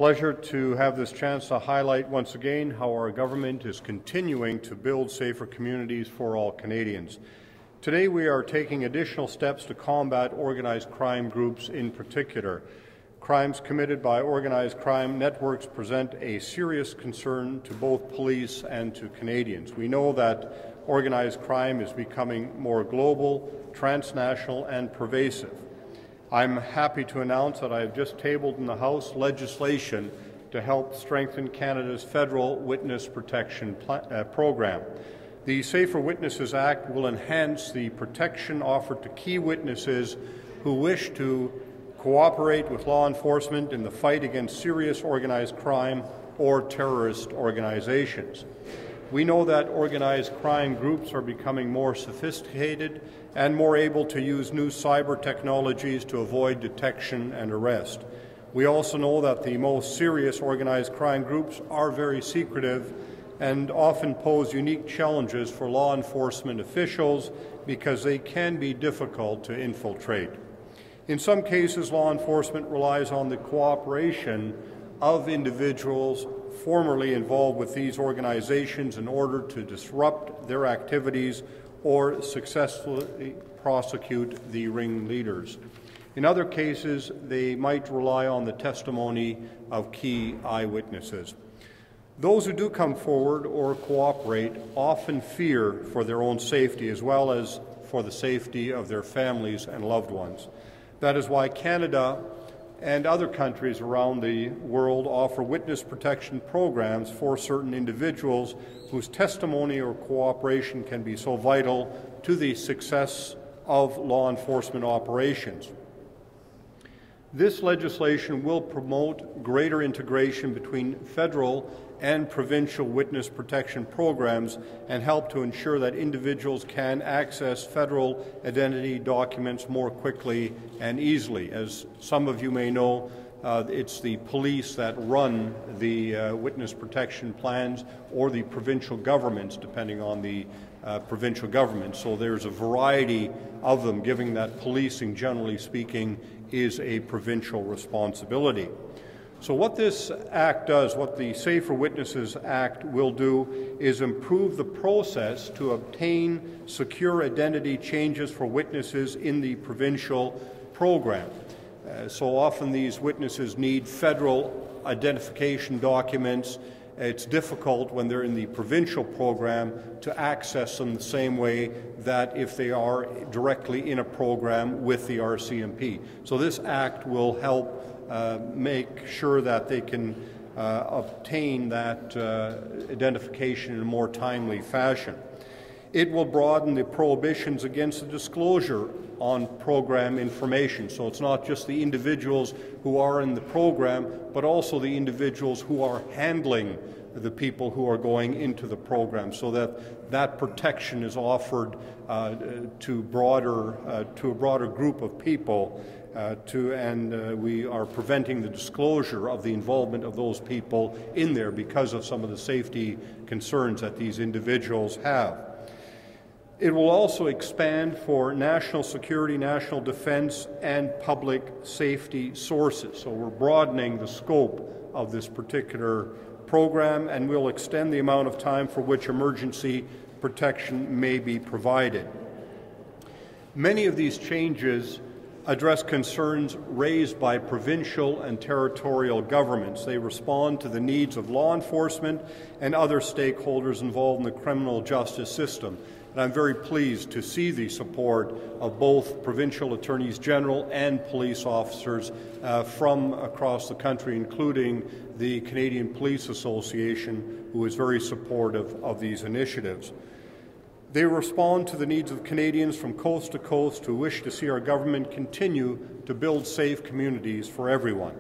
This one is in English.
pleasure to have this chance to highlight once again how our government is continuing to build safer communities for all Canadians. Today we are taking additional steps to combat organized crime groups in particular. Crimes committed by organized crime networks present a serious concern to both police and to Canadians. We know that organized crime is becoming more global, transnational and pervasive. I'm happy to announce that I have just tabled in the House legislation to help strengthen Canada's federal witness protection program. The Safer Witnesses Act will enhance the protection offered to key witnesses who wish to cooperate with law enforcement in the fight against serious organized crime or terrorist organizations. We know that organized crime groups are becoming more sophisticated and more able to use new cyber technologies to avoid detection and arrest. We also know that the most serious organized crime groups are very secretive and often pose unique challenges for law enforcement officials because they can be difficult to infiltrate. In some cases, law enforcement relies on the cooperation of individuals formerly involved with these organizations in order to disrupt their activities or successfully prosecute the ringleaders. In other cases, they might rely on the testimony of key eyewitnesses. Those who do come forward or cooperate often fear for their own safety as well as for the safety of their families and loved ones. That is why Canada and other countries around the world offer witness protection programs for certain individuals whose testimony or cooperation can be so vital to the success of law enforcement operations. This legislation will promote greater integration between federal and provincial witness protection programs and help to ensure that individuals can access federal identity documents more quickly and easily. As some of you may know, it's the police that run the witness protection plans or the provincial governments, depending on the provincial government. So there's a variety of them, given that policing, generally speaking, is a provincial responsibility. So what this Act does, what the Safer Witnesses Act will do, is improve the process to obtain secure identity changes for witnesses in the provincial program. So often these witnesses need federal identification documents. It's difficult when they're in the provincial program to access them the same way that if they are directly in a program with the RCMP. So this Act will help make sure that they can obtain that identification in a more timely fashion. It will broaden the prohibitions against the disclosure on program information. So it's not just the individuals who are in the program, but also the individuals who are handling the people who are going into the program, so that protection is offered to a broader group of people, and we are preventing the disclosure of the involvement of those people in there because of some of the safety concerns that these individuals have. It will also expand for national security, national defense, and public safety sources. So we're broadening the scope of this particular program, and we'll extend the amount of time for which emergency protection may be provided. Many of these changes address concerns raised by provincial and territorial governments. They respond to the needs of law enforcement and other stakeholders involved in the criminal justice system. And I'm very pleased to see the support of both provincial attorneys general and police officers from across the country, including the Canadian Police Association, who is very supportive of these initiatives. They respond to the needs of Canadians from coast to coast who wish to see our government continue to build safe communities for everyone.